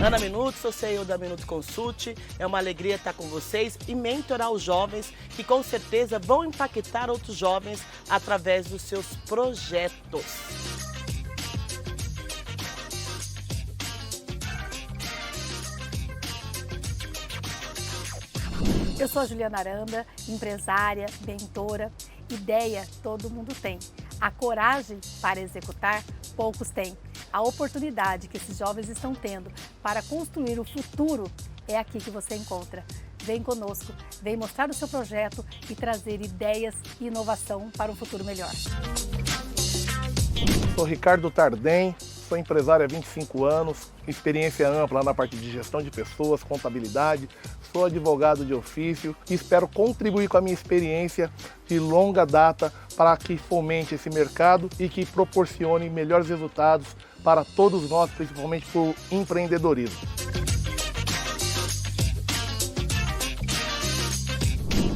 Ana Minuto, sou CEO da Minuto Consult. É uma alegria estar com vocês e mentorar os jovens que com certeza vão impactar outros jovens através dos seus projetos. Eu sou a Juliana Aranda, empresária, mentora. Ideia todo mundo tem. A coragem para executar, poucos têm. A oportunidade que esses jovens estão tendo para construir o futuro é aqui que você encontra. Vem conosco, vem mostrar o seu projeto e trazer ideias e inovação para um futuro melhor. Sou Ricardo Tardem, sou empresário há 25 anos, experiência ampla na parte de gestão de pessoas, contabilidade, sou advogado de ofício e espero contribuir com a minha experiência de longa data para que fomente esse mercado e que proporcione melhores resultados para todos nós, principalmente para o empreendedorismo.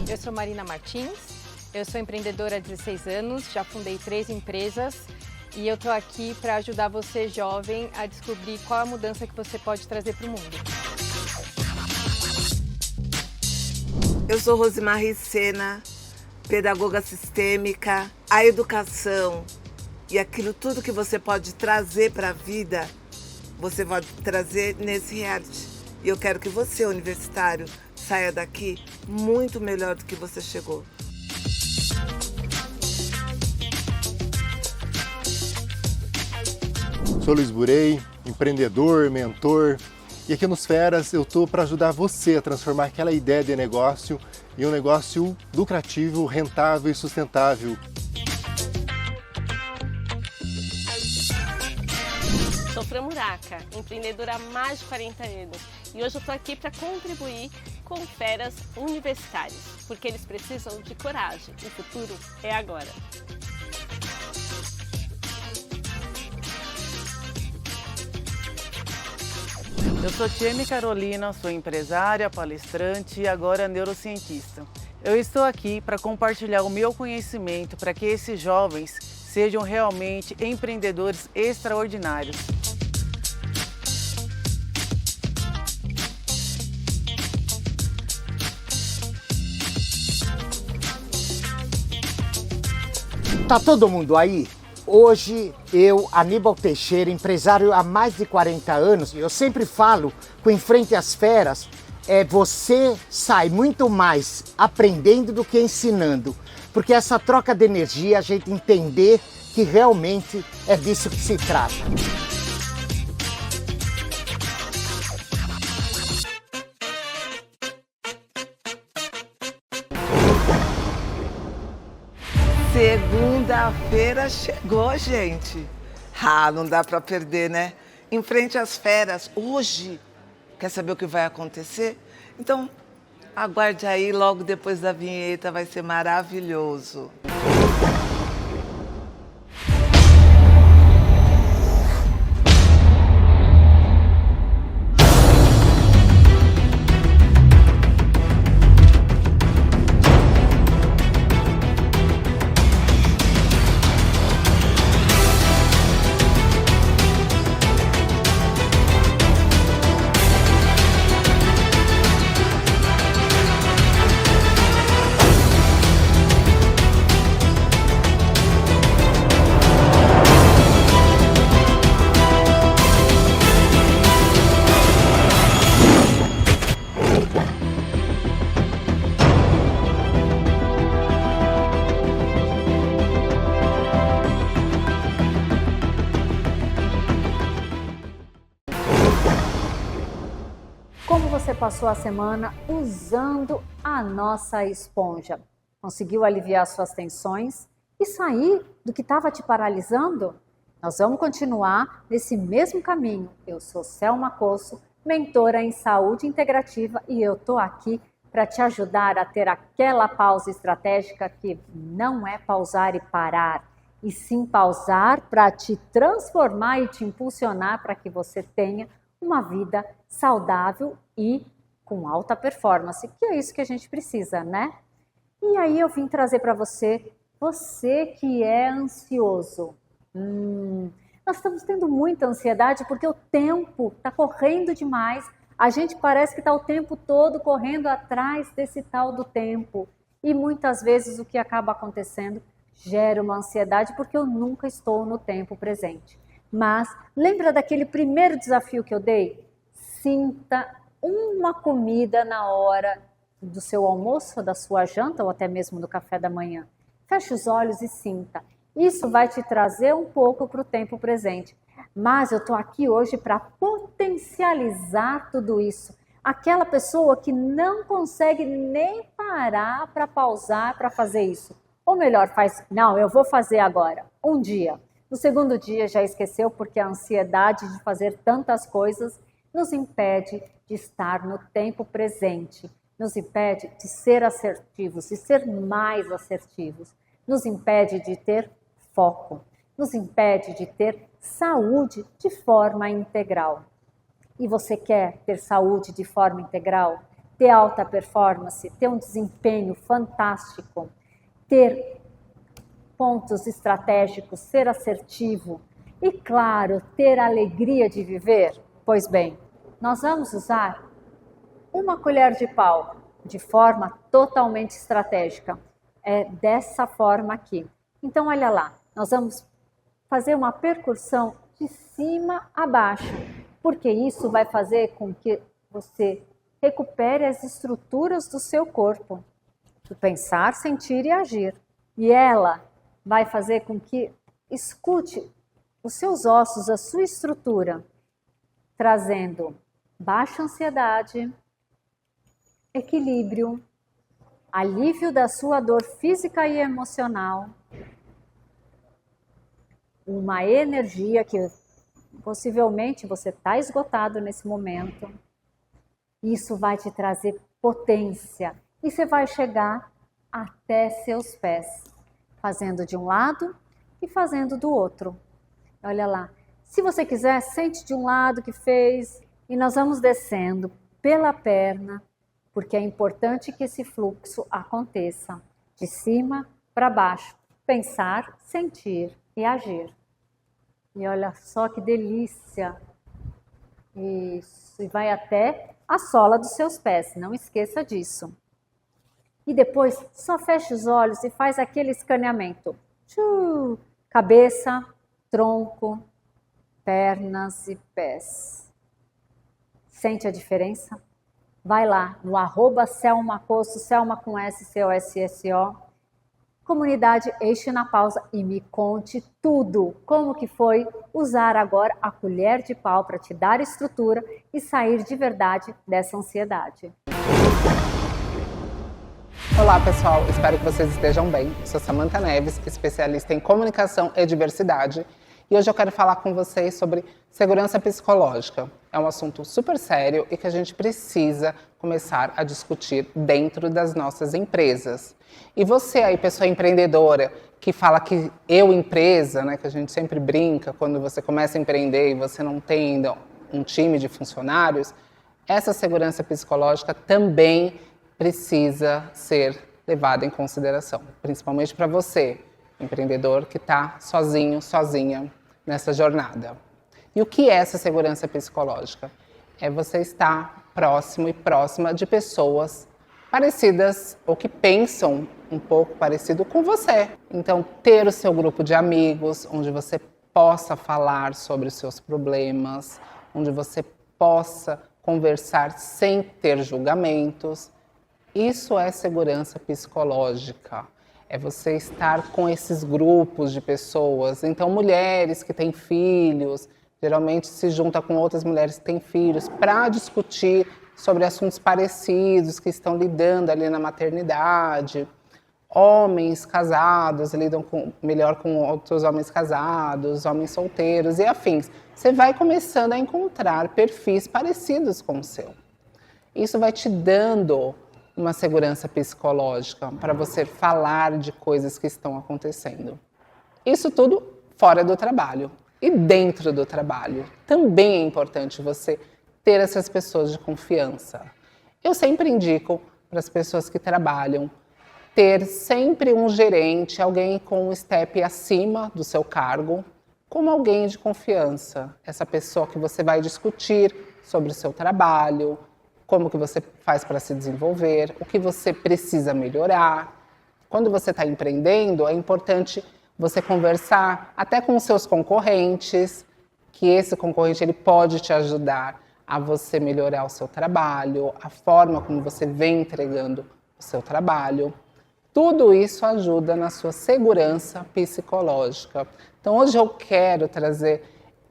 Eu sou Marina Martins, eu sou empreendedora há 16 anos, já fundei 3 empresas e eu estou aqui para ajudar você, jovem, a descobrir qual a mudança que você pode trazer para o mundo. Eu sou Rosimar Sena, pedagoga sistêmica. A educação e aquilo tudo que você pode trazer para a vida, você pode trazer nesse reality. E eu quero que você, universitário, saia daqui muito melhor do que você chegou. Sou Luiz Burei, empreendedor, mentor. E aqui nos Feras eu estou para ajudar você a transformar aquela ideia de negócio em um negócio lucrativo, rentável e sustentável. Sou Fran Muraca, empreendedora há mais de 40 anos. E hoje eu estou aqui para contribuir com feras universitários, porque eles precisam de coragem. O futuro é agora. Eu sou Tieme Carolina, sou empresária, palestrante e agora neurocientista. Eu estou aqui para compartilhar o meu conhecimento para que esses jovens sejam realmente empreendedores extraordinários. Tá todo mundo aí? Hoje eu, Aníbal Teixeira, empresário há mais de 40 anos, eu sempre falo que Em Frente às Feras, você sai muito mais aprendendo do que ensinando, porque essa troca de energia, a gente entender que realmente é disso que se trata. Segunda-feira chegou, gente. Não dá para perder, né? Em Frente às Feras, hoje. Quer saber o que vai acontecer? Então, aguarde aí, logo depois da vinheta, vai ser maravilhoso. Como você passou a semana usando a nossa esponja? Conseguiu aliviar suas tensões e sair do que estava te paralisando? Nós vamos continuar nesse mesmo caminho. Eu sou Selma Cosso, mentora em saúde integrativa e eu estou aqui para te ajudar a ter aquela pausa estratégica que não é pausar e parar, e sim pausar para te transformar e te impulsionar para que você tenha uma vida saudável e com alta performance, que é isso que a gente precisa, né? E aí eu vim trazer para você que é ansioso. Nós estamos tendo muita ansiedade porque o tempo está correndo demais. A gente parece que está o tempo todo correndo atrás desse tal do tempo. E muitas vezes o que acaba acontecendo gera uma ansiedade porque eu nunca estou no tempo presente. Mas lembra daquele primeiro desafio que eu dei? Sinta uma comida na hora do seu almoço, da sua janta ou até mesmo do café da manhã. Feche os olhos e sinta. Isso vai te trazer um pouco para o tempo presente. Mas eu estou aqui hoje para potencializar tudo isso. Aquela pessoa que não consegue nem parar para pausar para fazer isso. Ou melhor, faz, não, eu vou fazer agora, um dia. No segundo dia já esqueceu porque a ansiedade de fazer tantas coisas nos impede de estar no tempo presente. Nos impede de ser assertivos, de ser mais assertivos. Nos impede de ter foco. Nos impede de ter saúde de forma integral. E você quer ter saúde de forma integral? Ter alta performance? Ter um desempenho fantástico? Ter pontos estratégicos? Ser assertivo? E, claro, ter alegria de viver? Pois bem, nós vamos usar uma colher de pau de forma totalmente estratégica. É dessa forma aqui. Então, olha lá, nós vamos fazer uma percussão de cima a baixo, porque isso vai fazer com que você recupere as estruturas do seu corpo, do pensar, sentir e agir. E ela vai fazer com que escute os seus ossos, a sua estrutura, trazendo baixa ansiedade, equilíbrio, alívio da sua dor física e emocional, uma energia que possivelmente você está esgotado nesse momento. Isso vai te trazer potência e você vai chegar até seus pés, fazendo de um lado e fazendo do outro. Olha lá, se você quiser, sente de um lado que fez e nós vamos descendo pela perna, porque é importante que esse fluxo aconteça de cima para baixo. Pensar, sentir e agir. E olha só que delícia. Isso, e vai até a sola dos seus pés, não esqueça disso. E depois só fecha os olhos e faz aquele escaneamento. Cabeça, tronco, pernas e pés. Sente a diferença? Vai lá no @selmacosso, Selma com S, C-O-S-S-O, comunidade Eixo na Pausa e me conte tudo. Como que foi usar agora a colher de pau para te dar estrutura e sair de verdade dessa ansiedade. Olá pessoal, espero que vocês estejam bem. Eu sou Samantha Neves, especialista em comunicação e diversidade. E hoje eu quero falar com vocês sobre segurança psicológica. É um assunto super sério e que a gente precisa começar a discutir dentro das nossas empresas. E você aí, pessoa empreendedora, que fala que eu empresa, né, que a gente sempre brinca quando você começa a empreender e você não tem ainda um time de funcionários, essa segurança psicológica também precisa ser levada em consideração, principalmente para você, empreendedor que está sozinho, sozinha nessa jornada. E o que é essa segurança psicológica? É você estar próximo e próxima de pessoas parecidas ou que pensam um pouco parecido com você. Então, ter o seu grupo de amigos, onde você possa falar sobre os seus problemas, onde você possa conversar sem ter julgamentos. Isso é segurança psicológica. É você estar com esses grupos de pessoas. Então, mulheres que têm filhos, geralmente se junta com outras mulheres que têm filhos para discutir sobre assuntos parecidos, que estão lidando ali na maternidade. Homens casados lidam melhor com outros homens casados, homens solteiros e afins. Você vai começando a encontrar perfis parecidos com o seu. Isso vai te dando uma segurança psicológica para você falar de coisas que estão acontecendo. Isso tudo fora do trabalho. E dentro do trabalho, também é importante você ter essas pessoas de confiança. Eu sempre indico para as pessoas que trabalham ter sempre um gerente, alguém com um step acima do seu cargo, como alguém de confiança, essa pessoa que você vai discutir sobre o seu trabalho, como que você faz para se desenvolver, o que você precisa melhorar. Quando você está empreendendo, é importante você conversar até com os seus concorrentes, que esse concorrente ele pode te ajudar a você melhorar o seu trabalho, a forma como você vem entregando o seu trabalho. Tudo isso ajuda na sua segurança psicológica. Então, hoje eu quero trazer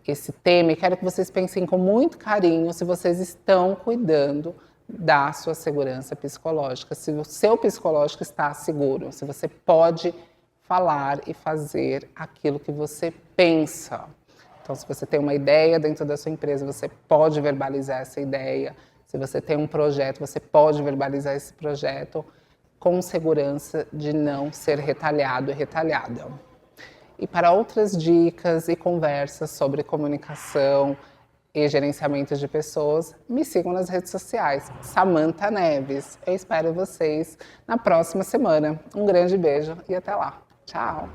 esse tema e quero que vocês pensem com muito carinho se vocês estão cuidando da sua segurança psicológica, se o seu psicológico está seguro, se você pode falar e fazer aquilo que você pensa. Então, se você tem uma ideia dentro da sua empresa, você pode verbalizar essa ideia. Se você tem um projeto, você pode verbalizar esse projeto com segurança de não ser retalhado e retalhada. E para outras dicas e conversas sobre comunicação e gerenciamento de pessoas, me sigam nas redes sociais, Samantha Neves. Eu espero vocês na próxima semana. Um grande beijo e até lá. Tchau!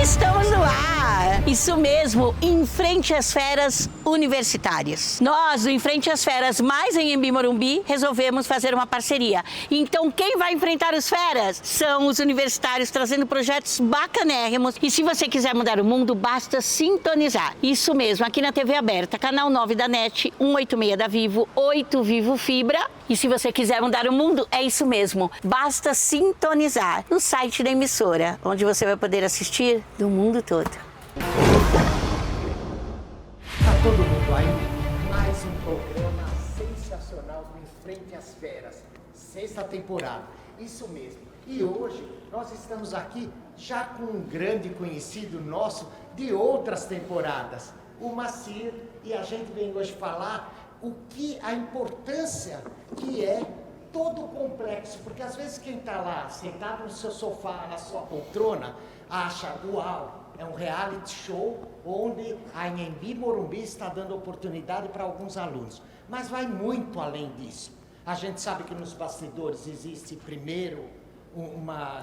Estamos no ar! Isso mesmo, Em Frente às Feras Universitárias. Nós, do Em Frente às Feras, mais em Embi Morumbi, resolvemos fazer uma parceria. Então, quem vai enfrentar os feras são os universitários trazendo projetos bacanérrimos. E se você quiser mudar o mundo, basta sintonizar. Isso mesmo, aqui na TV aberta, canal 9 da NET, 186 da Vivo, 8 Vivo Fibra. E se você quiser mudar o mundo, é isso mesmo, basta sintonizar no site da emissora, onde você vai poder assistir do mundo todo. Tá todo mundo aí? Mais um programa sensacional do Em Frente às Feras, 6ª temporada, isso mesmo. E hoje nós estamos aqui já com um grande conhecido nosso de outras temporadas, o Macir, e a gente vem hoje falar a importância que é todo o complexo, porque às vezes quem está lá sentado no seu sofá, na sua poltrona, acha, uau, é um reality show onde a Anhembi Morumbi está dando oportunidade para alguns alunos, mas vai muito além disso. A gente sabe que nos bastidores existe primeiro uma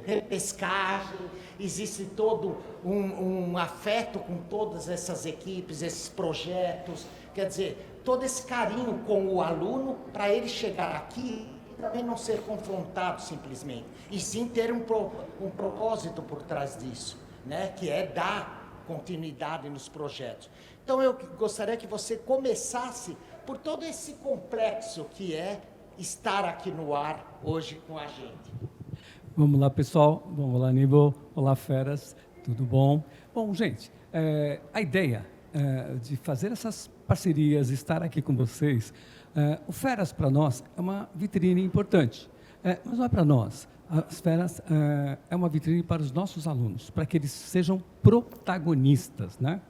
repescagem, existe todo um afeto com todas essas equipes, esses projetos, quer dizer, todo esse carinho com o aluno para ele chegar aqui e também não ser confrontado simplesmente, e sim ter um propósito por trás disso, né? Que é dar continuidade nos projetos. Então eu gostaria que você começasse por todo esse complexo que é estar aqui no ar hoje com a gente. Vamos lá, pessoal. Vamos lá, Aníbal. Olá, feras. Tudo bom? Bom, gente, a ideia de fazer essas parcerias, estar aqui com vocês, o Feras, para nós, é uma vitrine importante. Mas não é para nós. As Feras é uma vitrine para os nossos alunos, para que eles sejam protagonistas, né?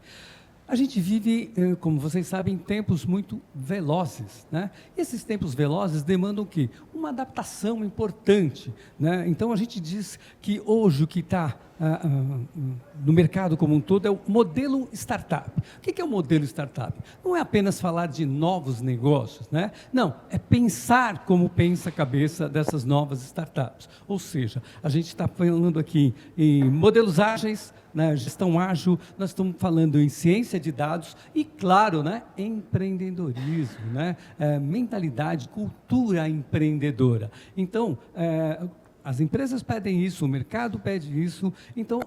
A gente vive, como vocês sabem, tempos muito velozes, né? E esses tempos velozes demandam o quê? Uma adaptação importante, né? Então, a gente diz que hoje o que está no mercado como um todo é o modelo startup. O que é o modelo startup? Não é apenas falar de novos negócios, né? Não, é pensar como pensa a cabeça dessas novas startups. Ou seja, a gente está falando aqui em modelos ágeis, né, gestão ágil, nós estamos falando em ciência de dados e, claro, né, empreendedorismo, né, mentalidade, cultura empreendedora. Então, as empresas pedem isso, o mercado pede isso, então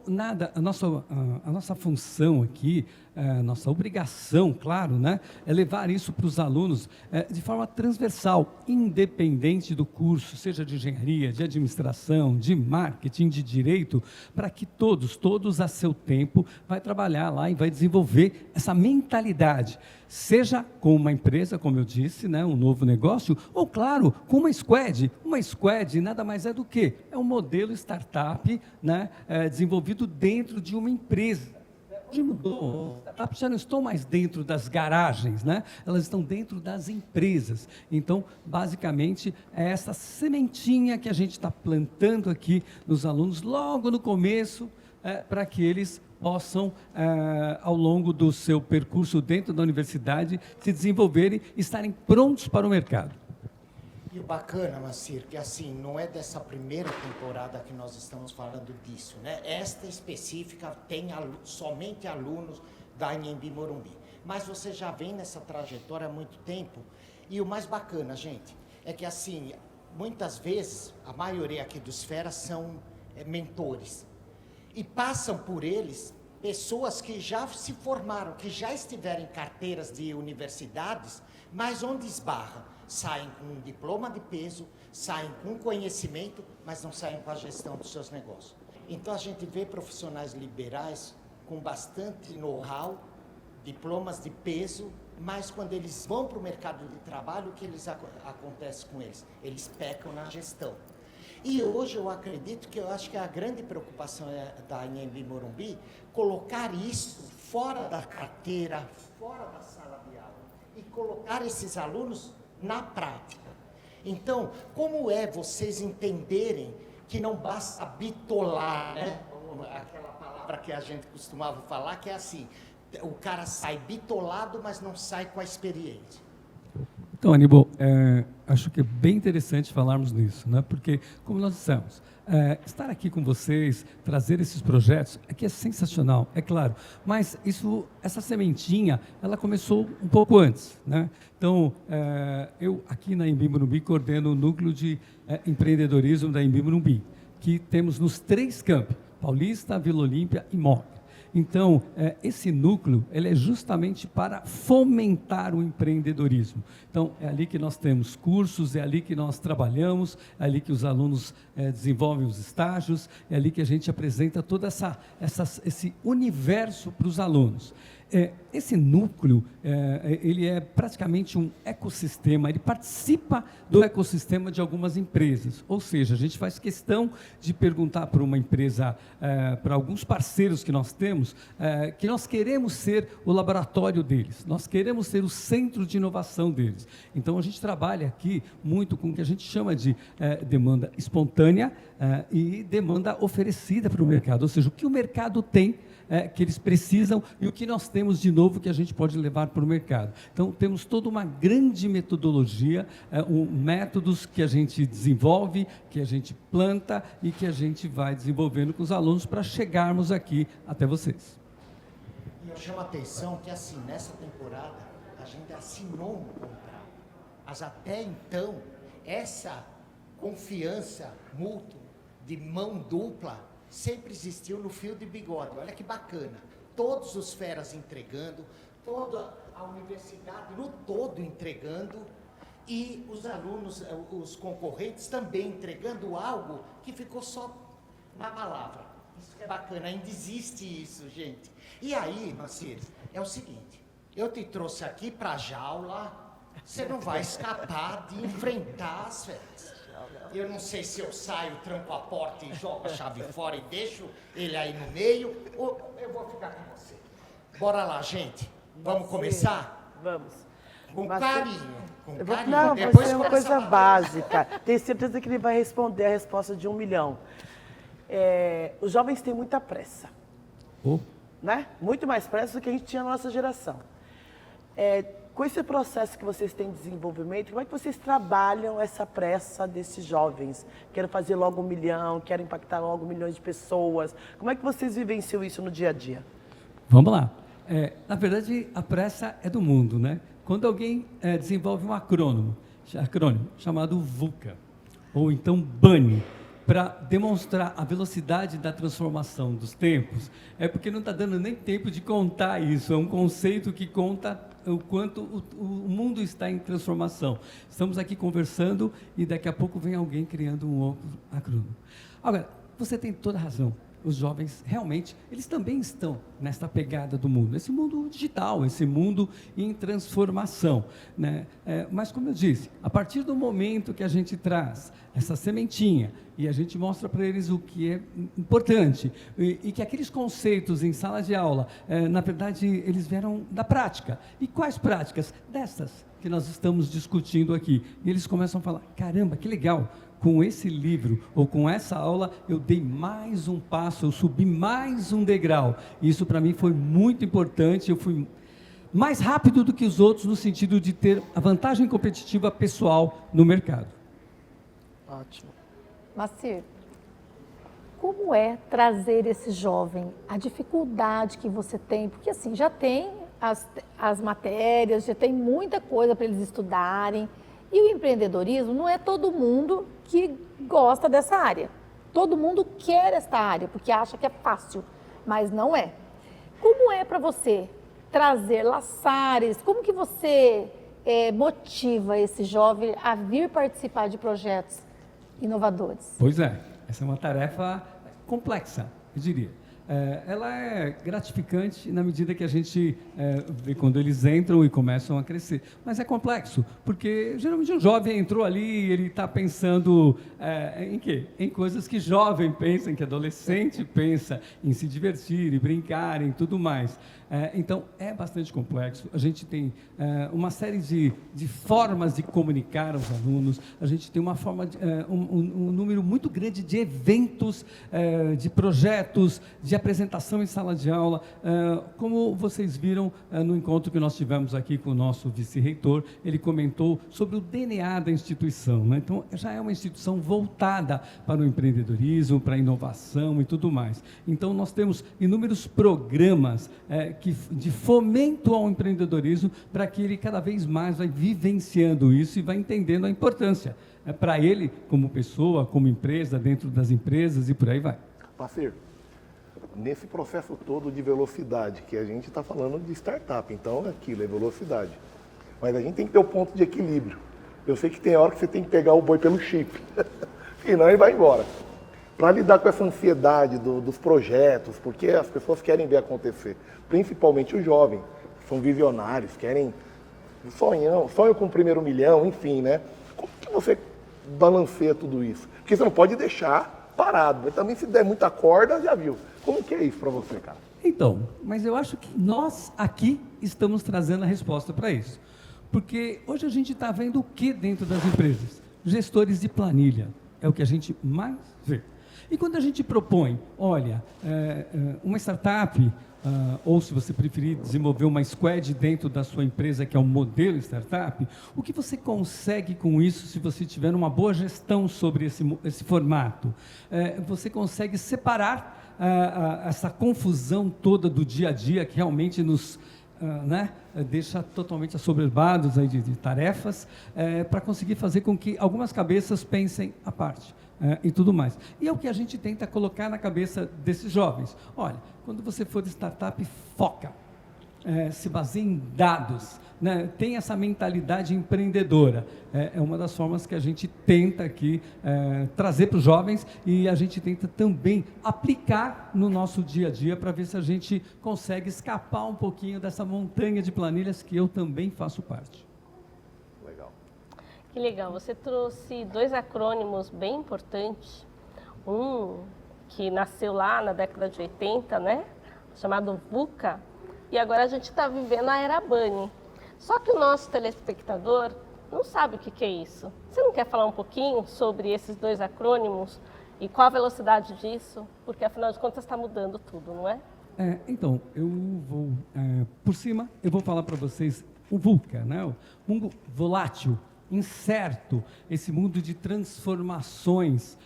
a nossa função aqui, a nossa obrigação, claro, né, é levar isso para os alunos de forma transversal, independente do curso, seja de engenharia, de administração, de marketing, de direito, para que todos a seu tempo vai trabalhar lá e vai desenvolver essa mentalidade, seja com uma empresa, como eu disse, né, um novo negócio, ou claro, com uma squad. Uma squad nada mais é do que é um modelo startup, né, desenvolvido dentro de uma empresa. Hoje mudou, as startups já não estão mais dentro das garagens, né? Elas estão dentro das empresas. Então, basicamente, é essa sementinha que a gente está plantando aqui nos alunos logo no começo, para que eles possam, ao longo do seu percurso dentro da universidade, se desenvolverem e estarem prontos para o mercado. E o bacana, Macir, que assim, não é dessa primeira temporada que nós estamos falando disso, né? Esta específica tem somente alunos da Anhembi Morumbi. Mas você já vem nessa trajetória há muito tempo. E o mais bacana, gente, é que assim, muitas vezes, a maioria aqui dos Feras são mentores. E passam por eles pessoas que já se formaram, que já estiveram em carteiras de universidades, mas onde esbarra? Saem com um diploma de peso, saem com conhecimento, mas não saem com a gestão dos seus negócios. Então a gente vê profissionais liberais com bastante know-how, diplomas de peso, mas quando eles vão para o mercado de trabalho, o que acontece com eles? Eles pecam na gestão. E hoje eu acredito que eu acho que a grande preocupação da Anhembi Morumbi colocar isso fora da carteira, fora da sala de aula e colocar esses alunos na prática. Então, como é vocês entenderem que não basta bitolar, né? Aquela palavra que a gente costumava falar, que é assim, o cara sai bitolado, mas não sai com a experiência. Então, Aníbal, acho que é bem interessante falarmos nisso, né? Porque, como nós dissemos, estar aqui com vocês, trazer esses projetos, aqui é sensacional, é claro, mas essa sementinha, ela começou um pouco antes, né? Então, eu aqui na Anhembi Morumbi coordeno o núcleo de empreendedorismo da Anhembi Morumbi, que temos nos 3 campos, Paulista, Vila Olímpia e Moca. Então, esse núcleo, ele é justamente para fomentar o empreendedorismo. Então, é ali que nós temos cursos, é ali que nós trabalhamos, é ali que os alunos desenvolvem os estágios, é ali que a gente apresenta todo esse universo para os alunos. Esse núcleo, ele é praticamente um ecossistema, ele participa do ecossistema de algumas empresas, ou seja, a gente faz questão de perguntar para uma empresa, para alguns parceiros que nós temos, que nós queremos ser o laboratório deles, nós queremos ser o centro de inovação deles. Então, a gente trabalha aqui muito com o que a gente chama de demanda espontânea e demanda oferecida para o mercado, ou seja, o que o mercado tem, que eles precisam e o que nós temos de novo que a gente pode levar para o mercado. Então, temos toda uma grande metodologia, métodos que a gente desenvolve, que a gente planta e que a gente vai desenvolvendo com os alunos para chegarmos aqui até vocês. E eu chamo a atenção que, assim, nessa temporada, a gente assinou um contrato. Mas até então, essa confiança mútua, de mão dupla, sempre existiu no fio de bigode. Olha que bacana. Todos os Feras entregando, toda a universidade no todo entregando e os alunos, os concorrentes também entregando algo que ficou só na palavra. Isso que é bacana, ainda existe isso, gente. E aí, Macir, é o seguinte, eu te trouxe aqui para a jaula, você não vai escapar de enfrentar as Feras. Eu não sei se eu saio, tranco a porta e jogo a chave fora e deixo ele aí no meio, ou eu vou ficar com você. Bora lá, gente. Vamos começar? Vamos. Com carinho. Não, vai ser uma coisa básica. Tenho certeza que ele vai responder a resposta de 1 milhão. Os jovens têm muita pressa. Né? Muito mais pressa do que a gente tinha na nossa geração. Com esse processo que vocês têm de desenvolvimento, como é que vocês trabalham essa pressa desses jovens? Quero fazer logo 1 milhão, quero impactar logo milhões de pessoas. Como é que vocês vivenciam isso no dia a dia? Vamos lá. Na verdade, a pressa é do mundo, né? Quando alguém desenvolve um acrônimo chamado VUCA, ou então BANI, para demonstrar a velocidade da transformação dos tempos, é porque não está dando nem tempo de contar isso. É um conceito que conta o quanto o mundo está em transformação. Estamos aqui conversando e daqui a pouco vem alguém criando um outro acrônimo. Agora, você tem toda a razão. Os jovens, realmente, eles também estão nesta pegada do mundo. Esse mundo digital, esse mundo em transformação, né? Mas, como eu disse, a partir do momento que a gente traz essa sementinha e a gente mostra para eles o que é importante e que aqueles conceitos em sala de aula, na verdade, eles vieram da prática. E quais práticas? Dessas que nós estamos discutindo aqui. E eles começam a falar, caramba, que legal! Com esse livro, ou com essa aula, eu dei mais um passo, eu subi mais um degrau. Isso, para mim, foi muito importante. Eu fui mais rápido do que os outros, no sentido de ter a vantagem competitiva pessoal no mercado. Ótimo. Macir, como é trazer esse jovem, a dificuldade que você tem? Porque assim, já tem as matérias, já tem muita coisa para eles estudarem. E o empreendedorismo não é todo mundo que gosta dessa área. Todo mundo quer esta área, porque acha que é fácil, mas não é. Como é para você trazer laçares? Como que você motiva esse jovem a vir participar de projetos inovadores? Pois é, essa é uma tarefa complexa, eu diria. Ela é gratificante na medida que a gente vê quando eles entram e começam a crescer. Mas é complexo, porque geralmente um jovem entrou ali e ele está pensando em quê? Em coisas que jovem pensa, em que adolescente pensa, em se divertir e brincar, em tudo mais. Então, é bastante complexo. A gente tem uma série de formas de comunicar aos alunos, a gente tem uma forma um número muito grande de eventos, de projetos, de apresentação em sala de aula. Como vocês viram no encontro que nós tivemos aqui com o nosso vice-reitor, ele comentou sobre o DNA da instituição, né? Então, já é uma instituição voltada para o empreendedorismo, para a inovação e tudo mais. Então, nós temos inúmeros programas de fomento ao empreendedorismo para que ele cada vez mais vai vivenciando isso e vai entendendo a importância para ele como pessoa, como empresa, dentro das empresas e por aí vai. Parceiro, nesse processo todo de velocidade, que a gente está falando de startup, então é aquilo, é velocidade. Mas a gente tem que ter o ponto de equilíbrio. Eu sei que tem hora que você tem que pegar o boi pelo chifre, senão ele vai embora. Para lidar com essa ansiedade dos projetos, porque as pessoas querem ver acontecer, principalmente os jovens, são visionários, querem, sonham com o primeiro milhão, enfim, né? Como que você balanceia tudo isso? Porque você não pode deixar parado, mas também se der muita corda, já viu. Como que é isso para você, cara? Então, mas eu acho que nós aqui estamos trazendo a resposta para isso. Porque hoje a gente está vendo o que dentro das empresas? Gestores de planilha, é o que a gente mais vê. E quando a gente propõe, olha, uma startup, ou se você preferir desenvolver uma squad dentro da sua empresa, que é um modelo startup, o que você consegue com isso se você tiver uma boa gestão sobre esse formato? Você consegue separar essa confusão toda do dia a dia que realmente nos deixa totalmente assoberbados aí de tarefas, para conseguir fazer com que algumas cabeças pensem à parte. E tudo mais. E é o que a gente tenta colocar na cabeça desses jovens. Olha, quando você for de startup, foca, se baseia em dados, né? Tem essa mentalidade empreendedora. É uma das formas que a gente tenta aqui trazer para os jovens e a gente tenta também aplicar no nosso dia a dia para ver se a gente consegue escapar um pouquinho dessa montanha de planilhas que eu também faço parte. Que legal, você trouxe 2 acrônimos bem importantes, um que nasceu lá na década de 80, né, chamado VUCA, e agora a gente está vivendo a era BANI. Só que o nosso telespectador não sabe o que é isso. Você não quer falar um pouquinho sobre esses 2 acrônimos e qual a velocidade disso? Porque afinal de contas está mudando tudo, não é? Então, eu vou, por cima, eu vou falar para vocês o VUCA, né, o mundo volátil, incerto, esse mundo de transformações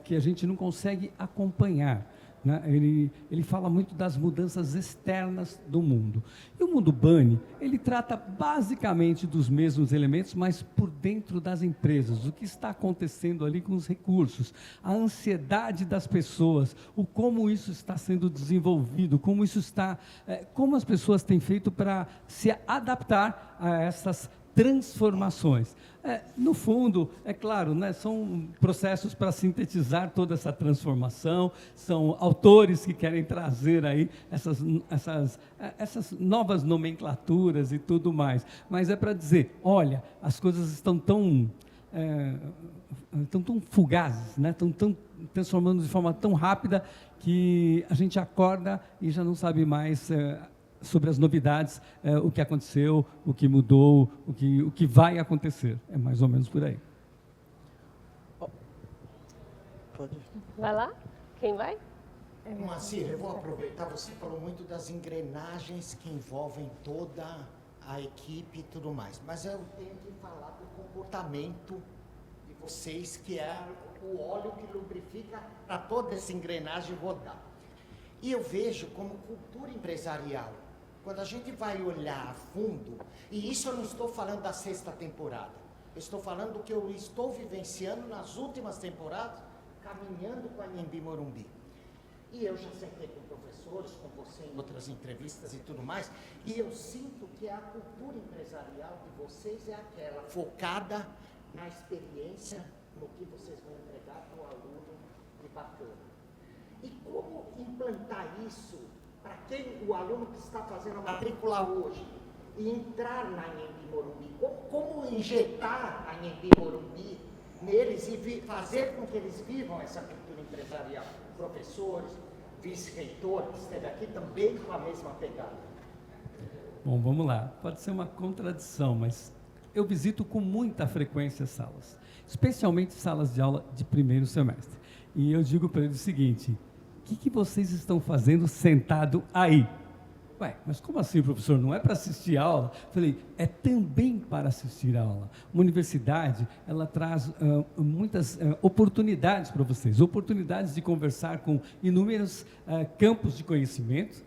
que a gente não consegue acompanhar, né? Ele fala muito das mudanças externas do mundo. E o mundo BANI, ele trata basicamente dos mesmos elementos, mas por dentro das empresas, o que está acontecendo ali com os recursos, a ansiedade das pessoas, o como isso está sendo desenvolvido, como isso está, como as pessoas têm feito para se adaptar a essas transformações. No fundo, é claro, né, são processos para sintetizar toda essa transformação, são autores que querem trazer aí essas novas nomenclaturas e tudo mais, mas é para dizer, olha, as coisas estão tão fugazes, né, estão transformando de forma tão rápida que a gente acorda e já não sabe mais sobre as novidades, o que aconteceu, o que mudou, o que vai acontecer. É mais ou menos por aí. Pode. Vai lá? Quem vai? Macir, eu vou aproveitar, você falou muito das engrenagens que envolvem toda a equipe e tudo mais, mas eu tenho que falar do comportamento de vocês, que é o óleo que lubrifica para toda essa engrenagem rodar. E eu vejo como cultura empresarial, quando a gente vai olhar a fundo, e isso eu não estou falando da 6ª temporada, eu estou falando do que eu estou vivenciando nas últimas temporadas, caminhando com a Anhembi Morumbi. E eu já sentei com professores, com você em outras entrevistas e tudo mais, e eu sinto que a cultura empresarial de vocês é aquela focada na experiência, no que vocês vão entregar para o aluno de bacana. E como implantar isso para quem o aluno que está fazendo a matrícula hoje e entrar na Anhembi Morumbi? Como injetar a Anhembi Morumbi neles e fazer com que eles vivam essa cultura empresarial? Professores, vice-reitor, que esteve aqui também com a mesma pegada. Bom, vamos lá. Pode ser uma contradição, mas eu visito com muita frequência salas, especialmente salas de aula de primeiro semestre. E eu digo para eles o seguinte: o que vocês estão fazendo sentado aí? Ué, mas como assim, professor? Não é para assistir a aula? Falei, é também para assistir a aula. Uma universidade, ela traz muitas oportunidades para vocês, oportunidades de conversar com inúmeros campos de conhecimento,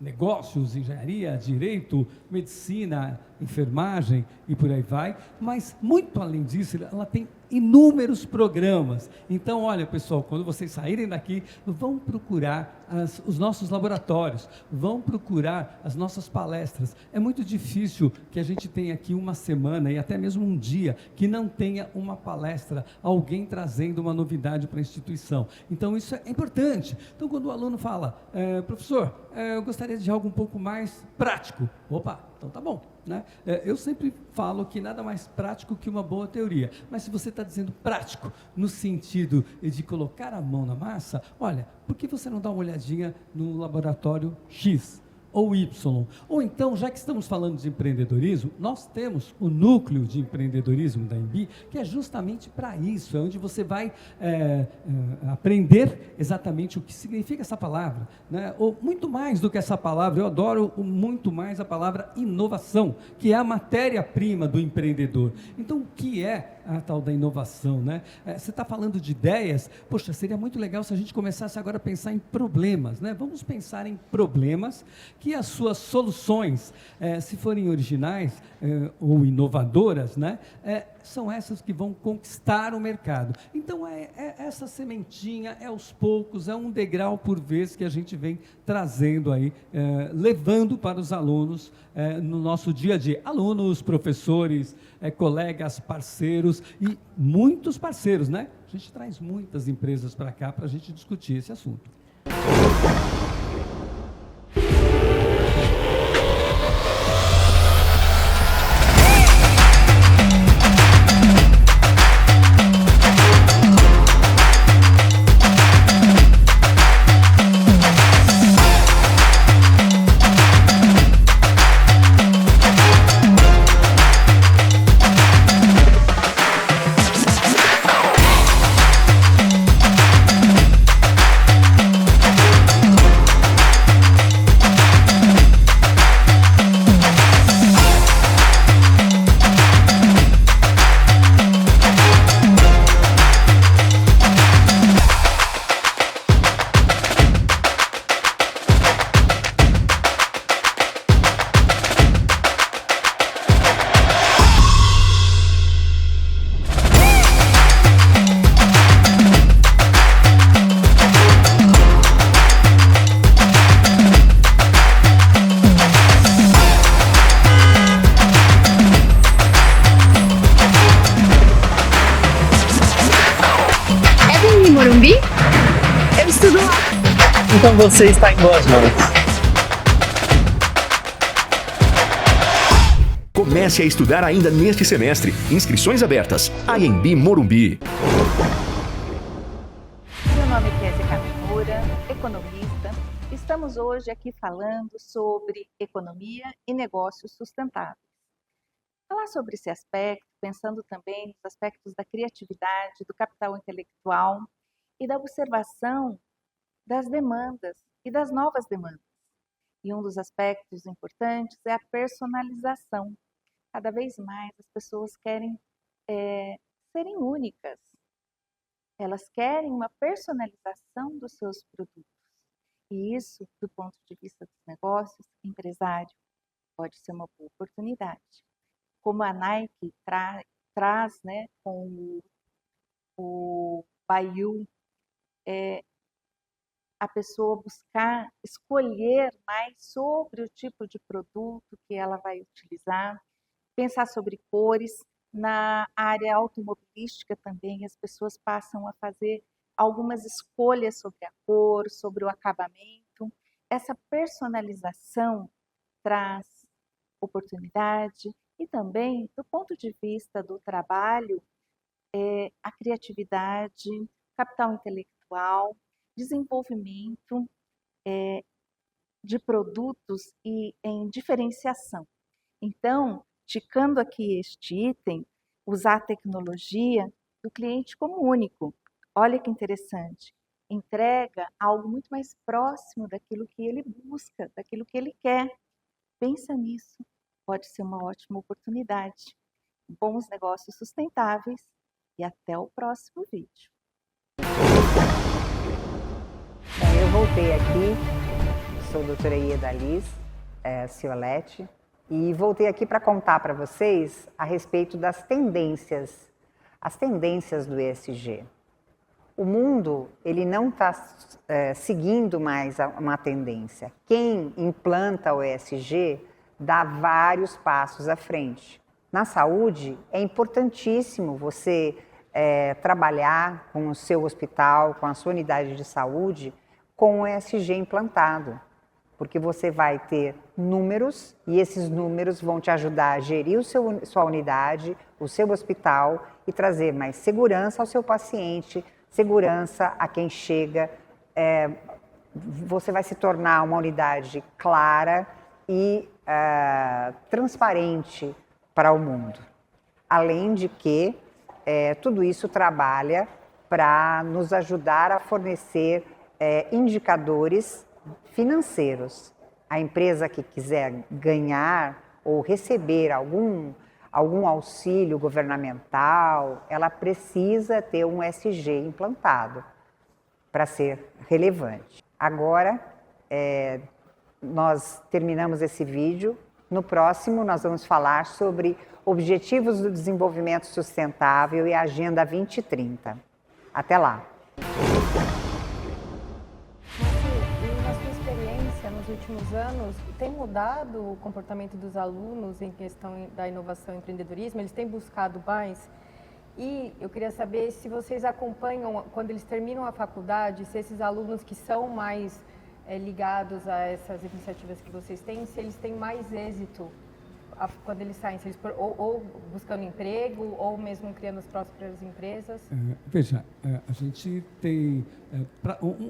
negócios, engenharia, direito, medicina, enfermagem e por aí vai, mas muito além disso, ela tem inúmeros programas. Então, olha, pessoal, quando vocês saírem daqui, vão procurar os nossos laboratórios, vão procurar as nossas palestras. É muito difícil que a gente tenha aqui uma semana e até mesmo um dia que não tenha uma palestra, alguém trazendo uma novidade para a instituição. Então, isso é importante. Então, quando o aluno fala, professor, eu gostaria de algo um pouco mais prático. Opa, então tá bom, né? Eu sempre falo que nada mais prático que uma boa teoria, mas se você está dizendo prático no sentido de colocar a mão na massa, olha, por que você não dá uma olhadinha no laboratório X ou Y? Ou então, já que estamos falando de empreendedorismo, nós temos o núcleo de empreendedorismo da Anhembi, que é justamente para isso, é onde você vai aprender exatamente o que significa essa palavra, né? Ou muito mais do que essa palavra, eu adoro muito mais a palavra inovação, que é a matéria-prima do empreendedor. Então, o que é a tal da inovação, né? Você está falando de ideias, poxa, seria muito legal se a gente começasse agora a pensar em problemas, né? Vamos pensar em problemas que as suas soluções, se forem originais ou inovadoras, né? São essas que vão conquistar o mercado. Então, essa sementinha, aos poucos, é um degrau por vez que a gente vem trazendo aí, levando para os alunos no nosso dia a dia. Alunos, professores, colegas, parceiros e muitos parceiros, né? A gente traz muitas empresas para cá para a gente discutir esse assunto. Morumbi? Eu estudo lá. Então você está em boas mãos. Comece a estudar ainda neste semestre. Inscrições abertas. Anhembi Morumbi. Meu nome é Kézia Camimura, economista. Estamos hoje aqui falando sobre economia e negócios sustentáveis. Falar sobre esse aspecto, pensando também nos aspectos da criatividade, do capital intelectual e da observação das demandas e das novas demandas. E um dos aspectos importantes é a personalização. Cada vez mais as pessoas querem serem únicas. Elas querem uma personalização dos seus produtos. E isso, do ponto de vista dos negócios, empresário, pode ser uma boa oportunidade. Como a Nike traz, né, com o Baiu, a pessoa buscar escolher mais sobre o tipo de produto que ela vai utilizar, pensar sobre cores. Na área automobilística também, as pessoas passam a fazer algumas escolhas sobre a cor, sobre o acabamento. Essa personalização traz oportunidade e também, do ponto de vista do trabalho, a criatividade, capital intelectual, desenvolvimento de produtos e em diferenciação. Então, ticando aqui este item, usar a tecnologia do cliente como único. Olha que interessante, entrega algo muito mais próximo daquilo que ele busca, daquilo que ele quer. Pensa nisso, pode ser uma ótima oportunidade. Bons negócios sustentáveis e até o próximo vídeo. Eu voltei aqui, sou a doutora Ieda Liz Ciolete, e voltei aqui para contar para vocês a respeito das tendências, as tendências do ESG. O mundo, ele não está seguindo mais uma tendência. Quem implanta o ESG dá vários passos à frente. Na saúde, é importantíssimo você trabalhar com o seu hospital, com a sua unidade de saúde, com o ESG implantado. Porque você vai ter números e esses números vão te ajudar a gerir sua unidade, o seu hospital e trazer mais segurança ao seu paciente, segurança a quem chega. Você vai se tornar uma unidade clara e transparente para o mundo. Além de que tudo isso trabalha para nos ajudar a fornecer indicadores financeiros. A empresa que quiser ganhar ou receber algum auxílio governamental, ela precisa ter um ESG implantado para ser relevante. Agora, nós terminamos esse vídeo. No próximo, nós vamos falar sobre Objetivos do Desenvolvimento Sustentável e a Agenda 2030. Até lá! Nos últimos anos, tem mudado o comportamento dos alunos em questão da inovação e empreendedorismo? Eles têm buscado mais? E eu queria saber se vocês acompanham, quando eles terminam a faculdade, se esses alunos que são mais ligados a essas iniciativas que vocês têm, se eles têm mais êxito quando eles saem, se eles, ou buscando emprego, ou mesmo criando as próprias empresas? Veja, a gente tem...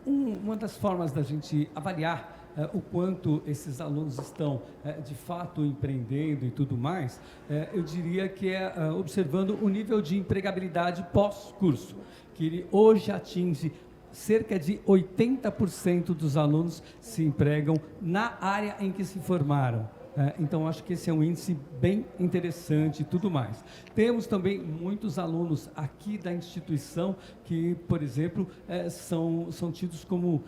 uma das formas da gente avaliar o quanto esses alunos estão, de fato, empreendendo e tudo mais, eu diria que é observando o nível de empregabilidade pós-curso, que ele hoje atinge cerca de 80% dos alunos se empregam na área em que se formaram. Então, acho que esse é um índice bem interessante e tudo mais. Temos também muitos alunos aqui da instituição que, por exemplo, são tidos como...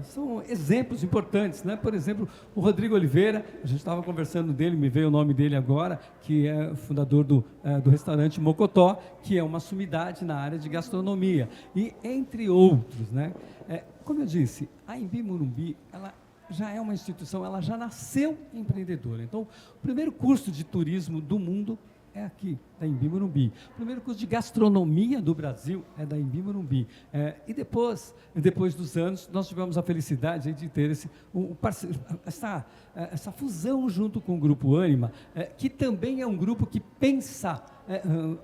são exemplos importantes, né? Por exemplo, o Rodrigo Oliveira, a gente estava conversando dele, me veio o nome dele agora, que é fundador do restaurante Mocotó, que é uma sumidade na área de gastronomia. E, entre outros, né? Como eu disse, a Embi Morumbi, ela já é uma instituição, ela já nasceu empreendedora. Então, o primeiro curso de turismo do mundo é aqui, da Embi Morumbi. O primeiro curso de gastronomia do Brasil é da Embi Morumbi. E depois dos anos, nós tivemos a felicidade de ter essa fusão junto com o Grupo Ânima, que também é um grupo que pensa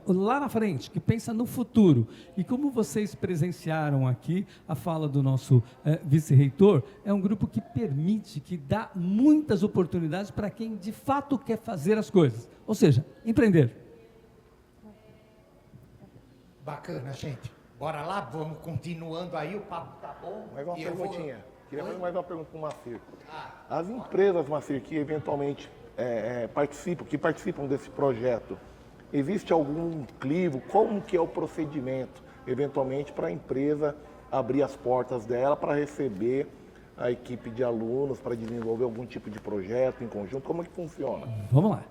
lá na frente, que pensa no futuro. E como vocês presenciaram aqui a fala do nosso vice-reitor, é um grupo que permite, que dá muitas oportunidades para quem de fato quer fazer as coisas, ou seja, empreender. Bacana, gente. Bora lá, vamos continuando aí, o papo tá bom. Mais uma perguntinha. Queria fazer mais uma pergunta para o Macir. As empresas, Macir, que eventualmente participam desse projeto, Existe algum crivo? Como que é o procedimento, eventualmente, para a empresa abrir as portas dela para receber a equipe de alunos, para desenvolver algum tipo de projeto em conjunto? Como é que funciona? Vamos lá.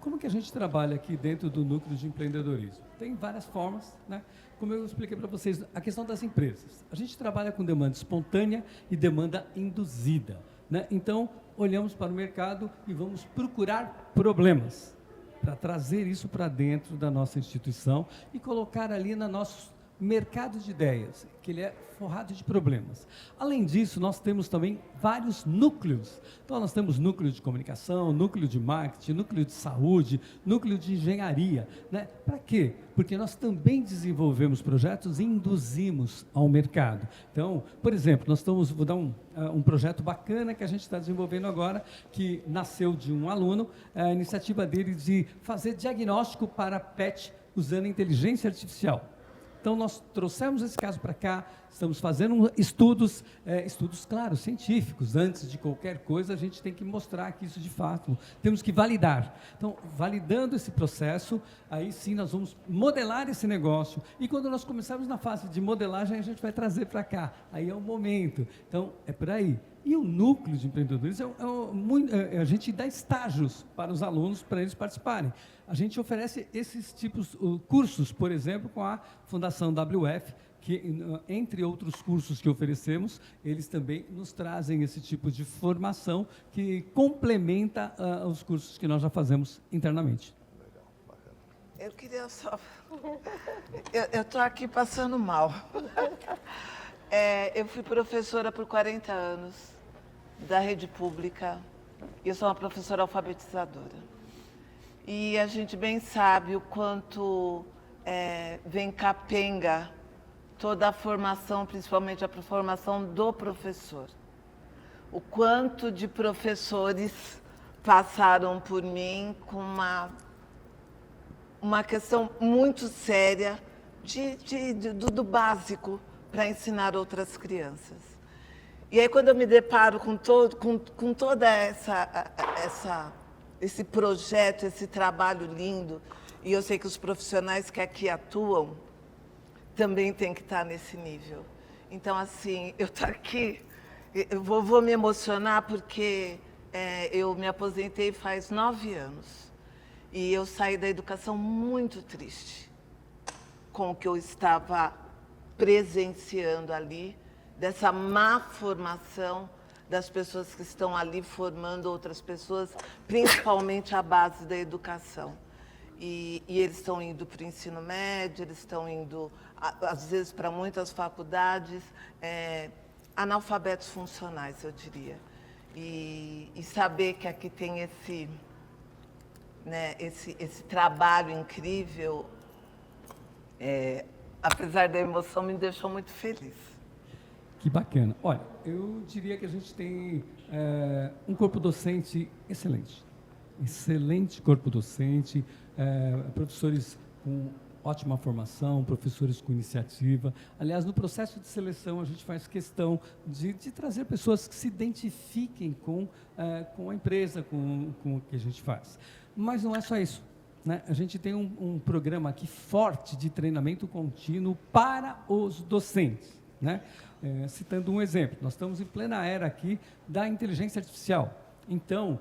Como que a gente trabalha aqui dentro do núcleo de empreendedorismo? Tem várias formas, né? Como eu expliquei para vocês, a questão das empresas. A gente trabalha com demanda espontânea e demanda induzida, né? Então, olhamos para o mercado e vamos procurar problemas para trazer isso para dentro da nossa instituição e colocar ali no nosso mercado de ideias, que ele é forrado de problemas. Além disso, nós temos também vários núcleos. Então, nós temos núcleo de comunicação, núcleo de marketing, núcleo de saúde, núcleo de engenharia, né? Para quê? Porque nós também desenvolvemos projetos e induzimos ao mercado. Então, por exemplo, vou dar um projeto bacana que a gente está desenvolvendo agora, que nasceu de um aluno, a iniciativa dele de fazer diagnóstico para PET usando inteligência artificial. Então, nós trouxemos esse caso para cá, estamos fazendo estudos, claro, científicos. Antes de qualquer coisa, a gente tem que mostrar que isso de fato, temos que validar. Então, validando esse processo, aí sim nós vamos modelar esse negócio. E quando nós começarmos na fase de modelagem, a gente vai trazer para cá. Aí é o momento. Então, é por aí. E o núcleo de empreendedores, a gente dá estágios para os alunos, para eles participarem. A gente oferece esses tipos de cursos, por exemplo, com a Fundação WF, que, entre outros cursos que oferecemos, eles também nos trazem esse tipo de formação que complementa os cursos que nós já fazemos internamente. Eu queria só... Eu estou aqui passando mal. Eu fui professora por 40 anos da rede pública e eu sou uma professora alfabetizadora. E a gente bem sabe o quanto vem capenga toda a formação, principalmente a formação do professor. O quanto de professores passaram por mim com uma questão muito séria do básico para ensinar outras crianças. E aí, quando eu me deparo com toda esse projeto, esse trabalho lindo, e eu sei que os profissionais que aqui atuam também têm que estar nesse nível. Então, assim, eu estou aqui, eu vou me emocionar porque eu me aposentei faz 9 anos e eu saí da educação muito triste com o que eu estava presenciando ali, dessa má formação das pessoas que estão ali formando outras pessoas, principalmente a base da educação. E eles estão indo para o ensino médio, eles estão indo, às vezes, para muitas faculdades, analfabetos funcionais, eu diria. E saber que aqui tem esse trabalho incrível, apesar da emoção, me deixou muito feliz. Que bacana. Olha, eu diria que a gente tem um corpo docente excelente. Excelente corpo docente, professores com ótima formação, professores com iniciativa. Aliás, no processo de seleção, a gente faz questão de trazer pessoas que se identifiquem com a empresa, com o que a gente faz. Mas não é só isso, né? A gente tem um programa aqui forte de treinamento contínuo para os docentes, né? Citando um exemplo, nós estamos em plena era aqui da inteligência artificial. Então,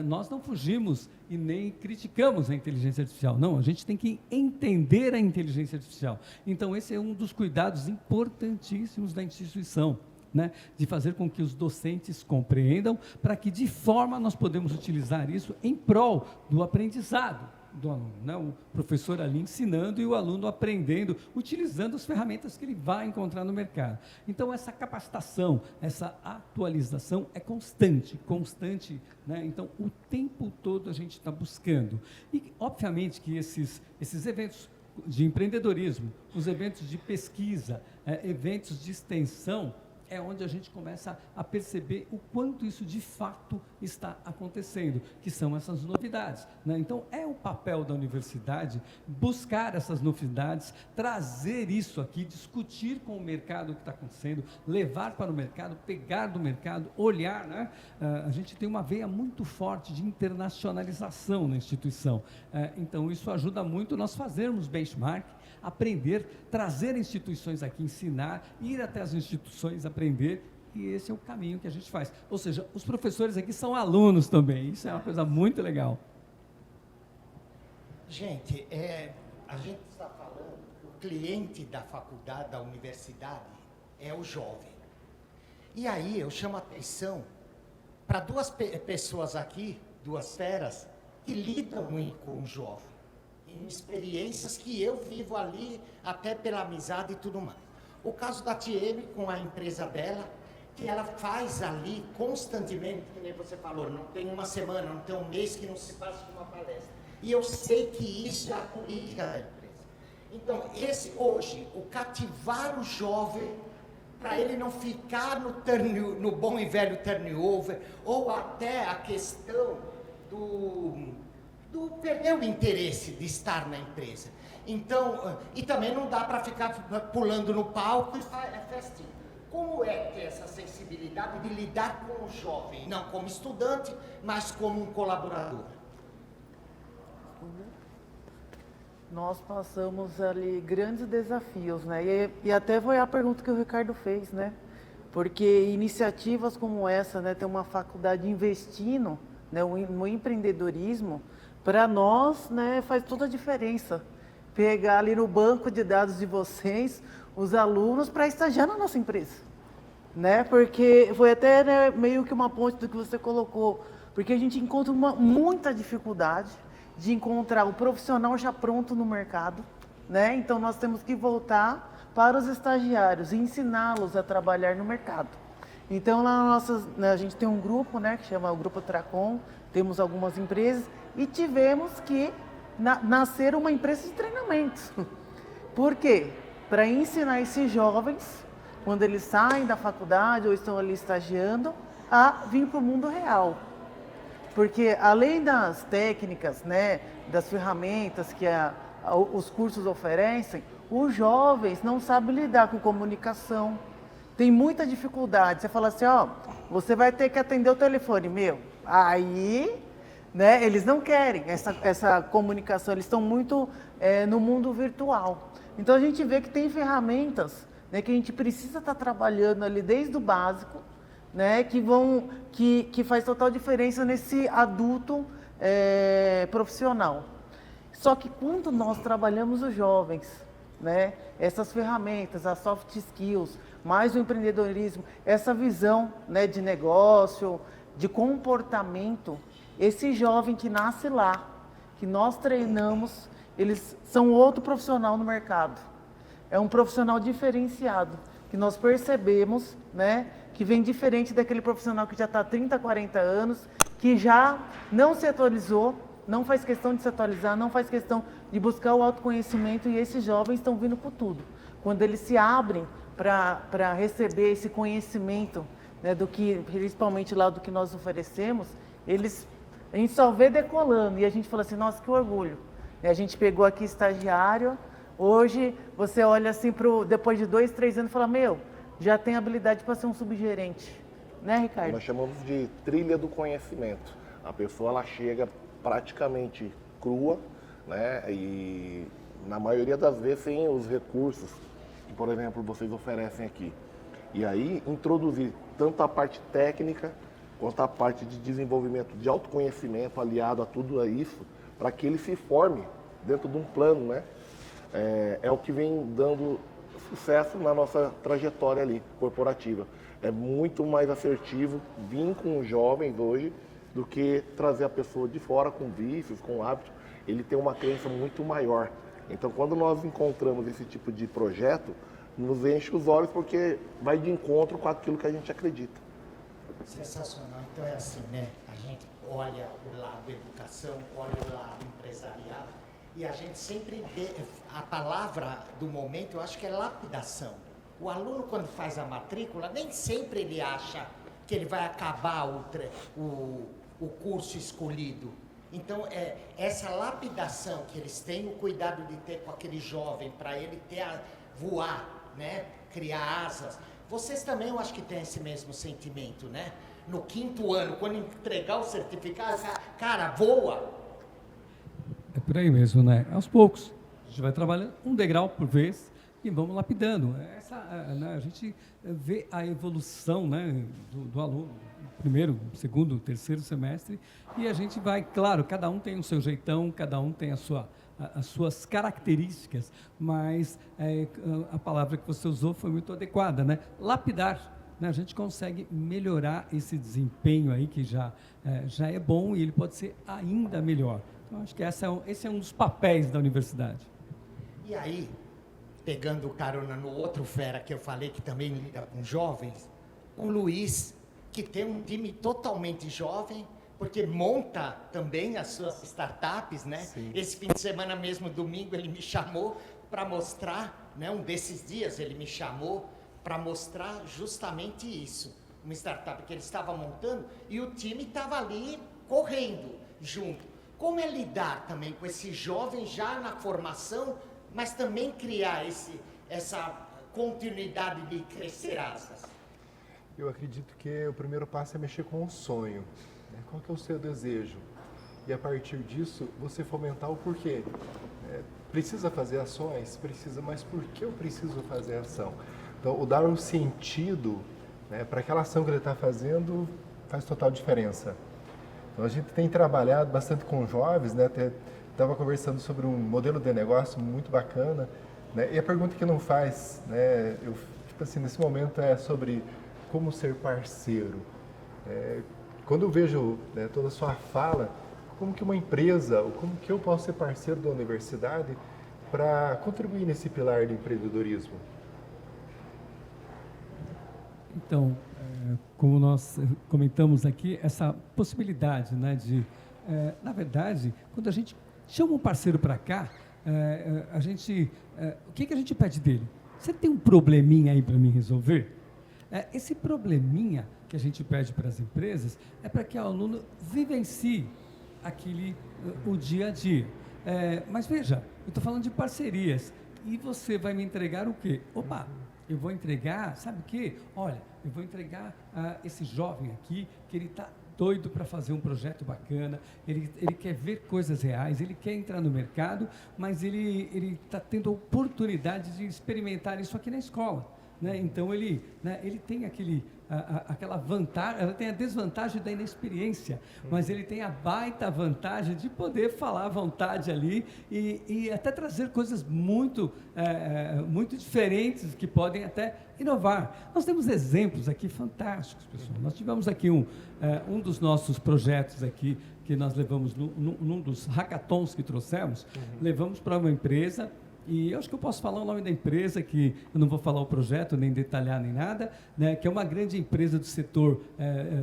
nós não fugimos e nem criticamos a inteligência artificial. Não, a gente tem que entender a inteligência artificial. Então, esse é um dos cuidados importantíssimos da instituição, né? De fazer com que os docentes compreendam para que, de forma, nós podemos utilizar isso em prol do aprendizado do aluno, né? O professor ali ensinando e o aluno aprendendo, utilizando as ferramentas que ele vai encontrar no mercado. Então, essa capacitação, essa atualização é constante, né? Então, o tempo todo a gente está buscando. E, obviamente, que esses eventos de empreendedorismo, os eventos de pesquisa, eventos de extensão, é onde a gente começa a perceber o quanto isso de fato está acontecendo, que são essas novidades, né? Então, é o papel da universidade buscar essas novidades, trazer isso aqui, discutir com o mercado o que está acontecendo, levar para o mercado, pegar do mercado, olhar, né? A gente tem uma veia muito forte de internacionalização na instituição. Então, isso ajuda muito nós fazermos benchmark, aprender, trazer instituições aqui, ensinar, ir até as instituições, aprender, e esse é o caminho que a gente faz. Ou seja, os professores aqui são alunos também, isso é uma coisa muito legal. Gente, a gente está falando que o cliente da faculdade, da universidade, é o jovem. E aí eu chamo a atenção para duas pessoas aqui, duas feras, que lidam muito com o jovem. Em experiências que eu vivo ali, até pela amizade e tudo mais. O caso da Tieme, com a empresa dela, que ela faz ali constantemente, como você falou, não tem uma semana, não tem um mês que não se faça uma palestra. E eu sei que isso é a política da empresa. Então, hoje, o cativar o jovem, para ele não ficar no bom e velho turnover, ou até a questão do perder o interesse de estar na empresa. Então, e também não dá para ficar pulando no palco e festinha. Como é ter essa sensibilidade de lidar com o jovem, não como estudante, mas como um colaborador? Nós passamos ali grandes desafios, né? E até foi a pergunta que o Ricardo fez, né? Porque iniciativas como essa, né, ter uma faculdade investindo, né, no empreendedorismo, para nós, né, faz toda a diferença. Pegar ali no banco de dados de vocês, os alunos, para estagiar na nossa empresa. Né? Porque foi até, né, meio que uma ponte do que você colocou. Porque a gente encontra muita dificuldade de encontrar o profissional já pronto no mercado. Né? Então, nós temos que voltar para os estagiários e ensiná-los a trabalhar no mercado. Então, lá a gente tem um grupo, né, que chama o Grupo Tracom, temos algumas empresas, e tivemos que nascer uma empresa de treinamentos. Por quê? Para ensinar esses jovens, quando eles saem da faculdade ou estão ali estagiando, a vir para o mundo real. Porque além das técnicas, né, das ferramentas que os cursos oferecem, os jovens não sabem lidar com comunicação. Tem muita dificuldade. Você fala assim, ó, você vai ter que atender o telefone, meu. Aí, né, eles não querem essa comunicação, eles estão muito no mundo virtual. Então a gente vê que tem ferramentas, né, que a gente precisa estar trabalhando ali desde o básico, né, que faz total diferença nesse adulto profissional. Só que quando nós trabalhamos os jovens, né, essas ferramentas, as soft skills, mais o empreendedorismo, essa visão, né, de negócio, de comportamento, esse jovem que nasce lá, que nós treinamos, eles são outro profissional no mercado. É um profissional diferenciado, que nós percebemos, né, que vem diferente daquele profissional que já está há 30, 40 anos, que já não se atualizou, não faz questão de se atualizar, não faz questão de buscar o autoconhecimento, e esses jovens estão vindo com tudo. Quando eles se abrem para receber esse conhecimento, né, do que, principalmente lá do que nós oferecemos, a gente só vê decolando, e a gente fala assim, nossa, que orgulho. E a gente pegou aqui estagiário, hoje você olha assim, depois de 2, 3 anos e fala, meu, já tem habilidade para ser um subgerente. Né, Ricardo? Nós chamamos de trilha do conhecimento. A pessoa, ela chega praticamente crua, né, e na maioria das vezes sem os recursos que, por exemplo, vocês oferecem aqui. E aí, introduzir tanto a parte técnica, quanto a parte de desenvolvimento de autoconhecimento aliado a tudo isso, para que ele se forme dentro de um plano, né? É o que vem dando sucesso na nossa trajetória ali, corporativa. É muito mais assertivo vir com os jovens hoje do que trazer a pessoa de fora com vícios, com hábitos. Ele tem uma crença muito maior. Então, quando nós encontramos esse tipo de projeto, nos enche os olhos porque vai de encontro com aquilo que a gente acredita. Sensacional. Então é assim, né? A gente olha o lado da educação, olha o lado empresarial, e a gente sempre vê, a palavra do momento, eu acho que é lapidação. O aluno, quando faz a matrícula, nem sempre ele acha que ele vai acabar o curso escolhido. Então, essa lapidação que eles têm, o cuidado de ter com aquele jovem, para ele voar, né? Criar asas. Vocês também, eu acho que têm esse mesmo sentimento, né? No 5º ano, quando entregar o certificado, cara, voa! É por aí mesmo, né? Aos poucos. A gente vai trabalhando um degrau por vez e vamos lapidando. A gente vê a evolução, né, do aluno, primeiro, segundo, terceiro semestre, e a gente vai, claro, cada um tem o seu jeitão, cada um tem as suas características, mas a palavra que você usou foi muito adequada, né? Lapidar. Né? A gente consegue melhorar esse desempenho aí, que já é bom, e ele pode ser ainda melhor. Então, acho que esse é um dos papéis da universidade. E aí, pegando carona no outro fera que eu falei, que também lida com jovens, o Luiz, que tem um time totalmente jovem, porque monta também as suas startups, né? Sim. Esse fim de semana mesmo, domingo, ele me chamou para mostrar, né? Um desses dias ele me chamou para mostrar justamente isso. Uma startup que ele estava montando e o time estava ali correndo junto. Como é lidar também com esse jovem já na formação, mas também criar essa continuidade de crescer asas? Eu acredito que o primeiro passo é mexer com o sonho. Né? Qual que é o seu desejo? E a partir disso, você fomentar o porquê. Precisa fazer ações? Precisa, mas por que eu preciso fazer ação? Então, o dar um sentido, né, para aquela ação que ele está fazendo faz total diferença. Então, a gente tem trabalhado bastante com jovens, né? Até estava conversando sobre um modelo de negócio muito bacana, né? E a pergunta que não faz, né, tipo assim, nesse momento é sobre como ser parceiro. Quando eu vejo, né, toda a sua fala, como que uma empresa, ou como que eu posso ser parceiro da universidade para contribuir nesse pilar de empreendedorismo? Então, como nós comentamos aqui, essa possibilidade, né, na verdade, quando a gente chama um parceiro para cá, o que a gente pede dele? Você tem um probleminha aí para me resolver? Esse probleminha que a gente pede para as empresas é para que o aluno vivencie o dia a dia. Mas veja, eu estou falando de parcerias e você vai me entregar o quê? Opa! Eu vou entregar, sabe o quê? Olha, eu vou entregar esse jovem aqui, que ele está doido para fazer um projeto bacana, ele quer ver coisas reais, ele quer entrar no mercado, mas ele está tendo a oportunidade de experimentar isso aqui na escola. Né? Então, ele tem aquela vantagem, ela tem a desvantagem da inexperiência, mas ele tem a baita vantagem de poder falar à vontade ali e até trazer coisas muito diferentes que podem até inovar. Nós temos exemplos aqui fantásticos, pessoal. Nós tivemos aqui um dos nossos projetos aqui, que nós levamos num dos hackathons que trouxemos, levamos para uma empresa. E eu acho que eu posso falar o nome da empresa, que eu não vou falar o projeto, nem detalhar, nem nada, né, que é uma grande empresa do setor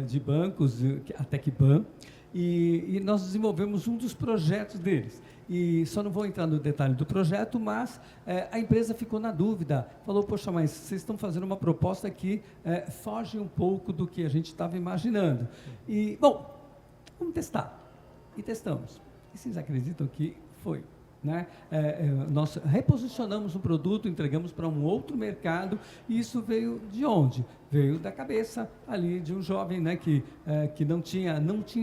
de bancos, a TecBan, e nós desenvolvemos um dos projetos deles. E só não vou entrar no detalhe do projeto, mas a empresa ficou na dúvida, falou, poxa, mas vocês estão fazendo uma proposta que foge um pouco do que a gente estava imaginando. E, bom, vamos testar. E testamos. E vocês acreditam que foi? Né? Nós reposicionamos um produto, entregamos para um outro mercado, e isso veio de onde? Veio da cabeça ali de um jovem, né, que não tinha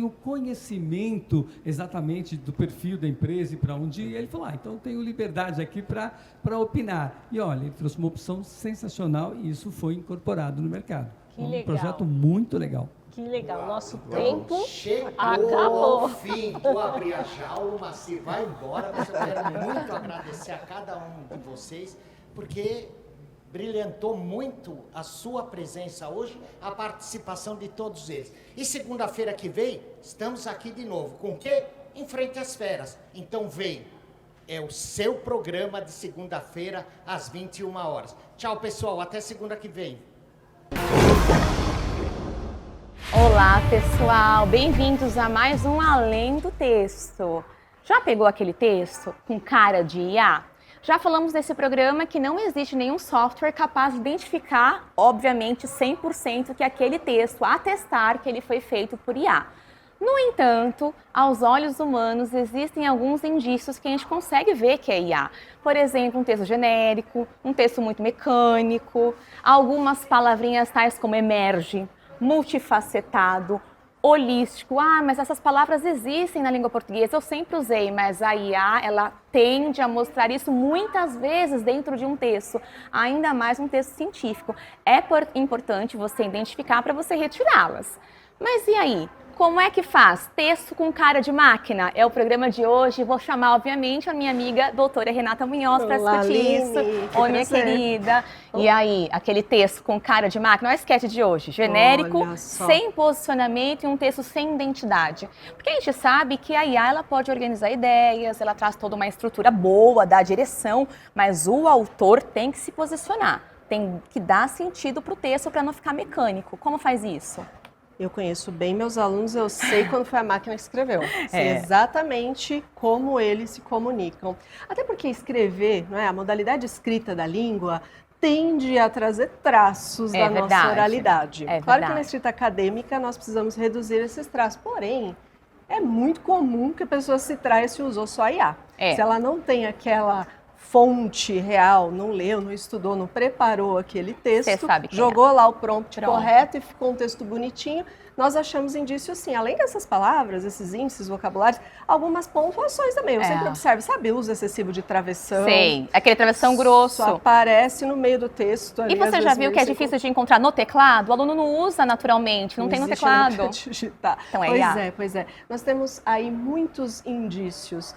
o conhecimento exatamente do perfil da empresa e para onde ir. Ele falou, então eu tenho liberdade aqui para opinar. E olha, ele trouxe uma opção sensacional e isso foi incorporado no mercado. Um projeto muito legal. Que legal, nosso tempo acabou. acabou. Fim, vou abrir a jaula, mas se vai embora, mas eu quero muito agradecer a cada um de vocês, porque brilhantou muito a sua presença hoje, a participação de todos eles. E segunda-feira que vem, estamos aqui de novo, com o quê? Em Frente às Feras. Então vem, é o seu programa de segunda-feira, às 21 horas. Tchau, pessoal, até segunda que vem. Olá, pessoal! Bem-vindos a mais um Além do Texto. Já pegou aquele texto com cara de IA? Já falamos nesse programa que não existe nenhum software capaz de identificar, obviamente, 100% que aquele texto atestar que ele foi feito por IA. No entanto, aos olhos humanos, existem alguns indícios que a gente consegue ver que é IA. Por exemplo, um texto genérico, um texto muito mecânico, algumas palavrinhas tais como emerge, multifacetado, holístico. Ah, mas essas palavras existem na língua portuguesa, eu sempre usei, mas a IA, ela tende a mostrar isso muitas vezes dentro de um texto, ainda mais um texto científico. É importante você identificar para você retirá-las. Mas e aí? Como é que faz? Texto com cara de máquina? É o programa de hoje. Vou chamar, obviamente, a minha amiga doutora Renata Munhoz para discutir isso. Oi, minha querida. E aí, aquele texto com cara de máquina? Olha a sketch de hoje. Genérico, sem posicionamento e um texto sem identidade. Porque a gente sabe que a IA ela pode organizar ideias, ela traz toda uma estrutura boa, dá direção, mas o autor tem que se posicionar. Tem que dar sentido para o texto para não ficar mecânico. Como faz isso? Eu conheço bem meus alunos, eu sei quando foi a máquina que escreveu. Sei exatamente como eles se comunicam. Até porque escrever, não é, a modalidade escrita da língua tende a trazer traços da nossa oralidade. Claro que na escrita acadêmica nós precisamos reduzir esses traços, porém, é muito comum que a pessoa se traia se usou só IA. Se ela não tem aquela fonte real, não leu, não estudou, não preparou aquele texto, jogou lá o prompt correto e ficou um texto bonitinho, nós achamos indício assim, além dessas palavras, esses índices, vocabulários, algumas pontuações também. Eu sempre observo, sabe, o uso excessivo de travessão. Sei, aquele travessão grosso. Aparece no meio do texto. Ali, e você já viu que é difícil de encontrar no teclado? O aluno não usa naturalmente, não tem no teclado. Digitar. Então Pois é. Nós temos aí muitos indícios.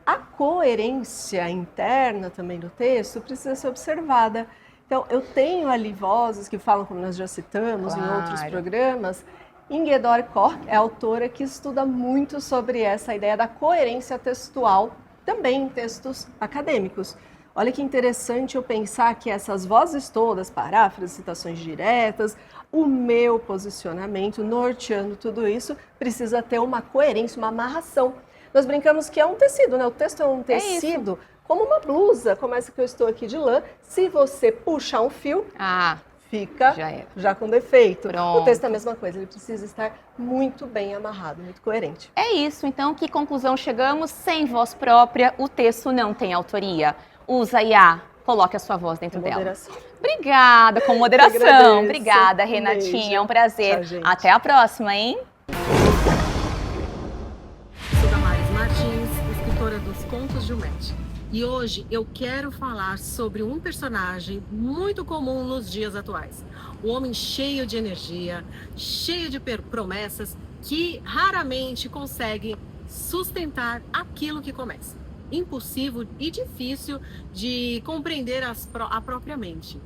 A coerência interna também do texto precisa ser observada. Então, eu tenho ali vozes que falam, como nós já citamos em outros programas. Ingeborg Kork é a autora que estuda muito sobre essa ideia da coerência textual, também em textos acadêmicos. Olha que interessante eu pensar que essas vozes todas, paráfrases, citações diretas, o meu posicionamento, norteando tudo isso, precisa ter uma coerência, uma amarração. Nós brincamos que é um tecido, né? O texto é um tecido, como uma blusa, como essa que eu estou aqui de lã. Se você puxar um fio, fica já com defeito. Pronto. O texto é a mesma coisa, ele precisa estar muito bem amarrado, muito coerente. É isso, então, que conclusão chegamos? Sem voz própria, o texto não tem autoria. Usa IA, coloque a sua voz dentro dela. Obrigada, com moderação. Obrigada, Renatinha, é um prazer. Tchau, até a próxima, hein? Dos Contos de Umete. E hoje eu quero falar sobre um personagem muito comum nos dias atuais. O homem cheio de energia, cheio de promessas, que raramente consegue sustentar aquilo que começa. Impulsivo e difícil de compreender a própria mente.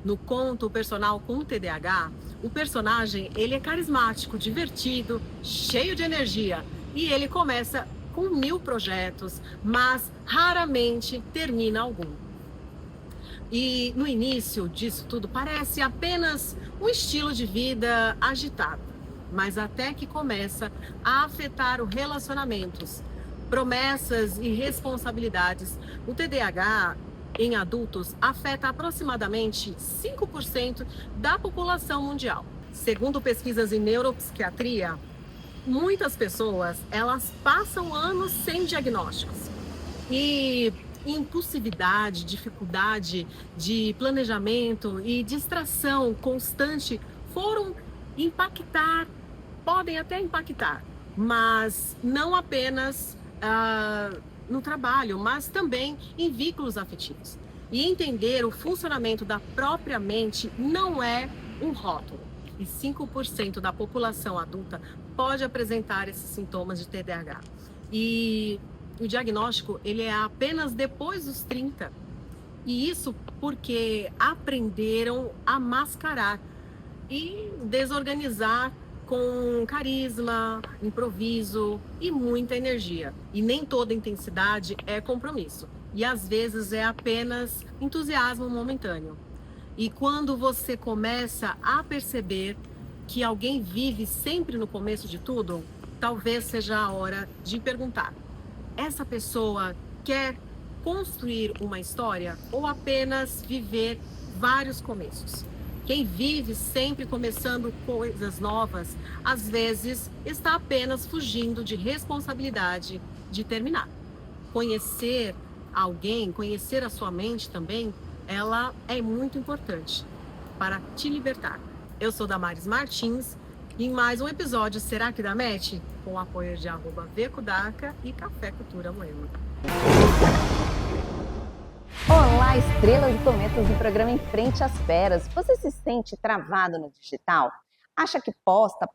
No conto O Personal com TDAH, o personagem ele é carismático, divertido, cheio de energia e ele começa com 1000 projetos, mas raramente termina algum. E no início disso tudo parece apenas um estilo de vida agitado, mas até que começa a afetar os relacionamentos, promessas e responsabilidades. O TDAH em adultos afeta aproximadamente 5% da população mundial. Segundo pesquisas em neuropsiquiatria, muitas pessoas, elas passam anos sem diagnósticos. E impulsividade, dificuldade de planejamento e distração constante podem até impactar, mas não apenas no trabalho, mas também em vínculos afetivos. E entender o funcionamento da própria mente não é um rótulo. E 5% da população adulta pode apresentar esses sintomas de TDAH. E o diagnóstico ele é apenas depois dos 30. E isso porque aprenderam a mascarar e desorganizar com carisma, improviso e muita energia. E nem toda intensidade é compromisso. E às vezes é apenas entusiasmo momentâneo. E quando você começa a perceber que alguém vive sempre no começo de tudo, talvez seja a hora de perguntar: essa pessoa quer construir uma história ou apenas viver vários começos? Quem vive sempre começando coisas novas, às vezes está apenas fugindo de responsabilidade de terminar. Conhecer alguém, conhecer a sua mente também, ela é muito importante para te libertar. Eu sou Damares Martins e em mais um episódio Será que dá match? Com o apoio de @VECUDACA e Café Cultura Moema. Olá, estrelas e cometas do programa Em Frente às Feras. Você se sente travado no digital? Acha que posta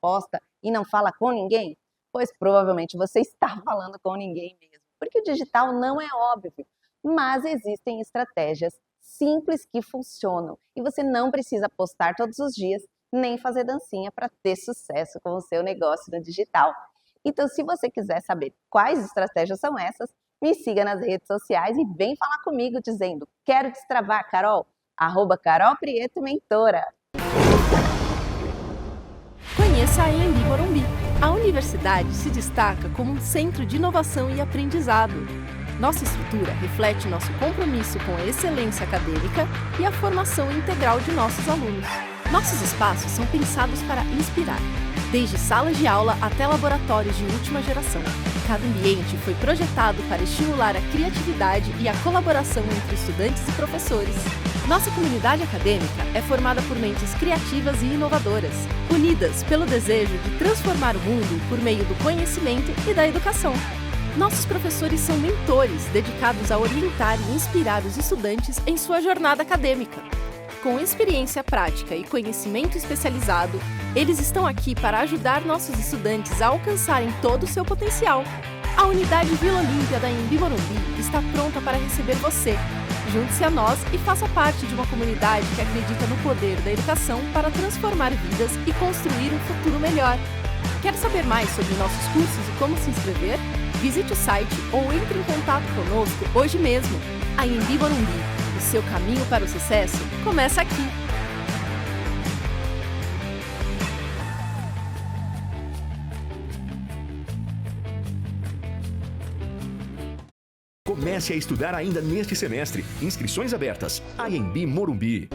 e não fala com ninguém? Pois provavelmente você está falando com ninguém mesmo, porque o digital não é óbvio, mas existem estratégias simples que funcionam e você não precisa postar todos os dias nem fazer dancinha para ter sucesso com o seu negócio no digital. Então, se você quiser saber quais estratégias são essas, me siga nas redes sociais e vem falar comigo dizendo: quero destravar, Carol, @CarolPrieto Mentora. Conheça a EMB Morumbi. A universidade se destaca como um centro de inovação e aprendizado. Nossa estrutura reflete nosso compromisso com a excelência acadêmica e a formação integral de nossos alunos. Nossos espaços são pensados para inspirar, desde salas de aula até laboratórios de última geração. Cada ambiente foi projetado para estimular a criatividade e a colaboração entre estudantes e professores. Nossa comunidade acadêmica é formada por mentes criativas e inovadoras, unidas pelo desejo de transformar o mundo por meio do conhecimento e da educação. Nossos professores são mentores dedicados a orientar e inspirar os estudantes em sua jornada acadêmica. Com experiência prática e conhecimento especializado, eles estão aqui para ajudar nossos estudantes a alcançarem todo o seu potencial. A unidade Vila Olímpia da EMB Morumbi está pronta para receber você. Junte-se a nós e faça parte de uma comunidade que acredita no poder da educação para transformar vidas e construir um futuro melhor. Quer saber mais sobre nossos cursos e como se inscrever? Visite o site ou entre em contato conosco hoje mesmo. A EMB Morumbi. O seu caminho para o sucesso começa aqui. Comece a estudar ainda neste semestre. Inscrições abertas. AEMB Morumbi.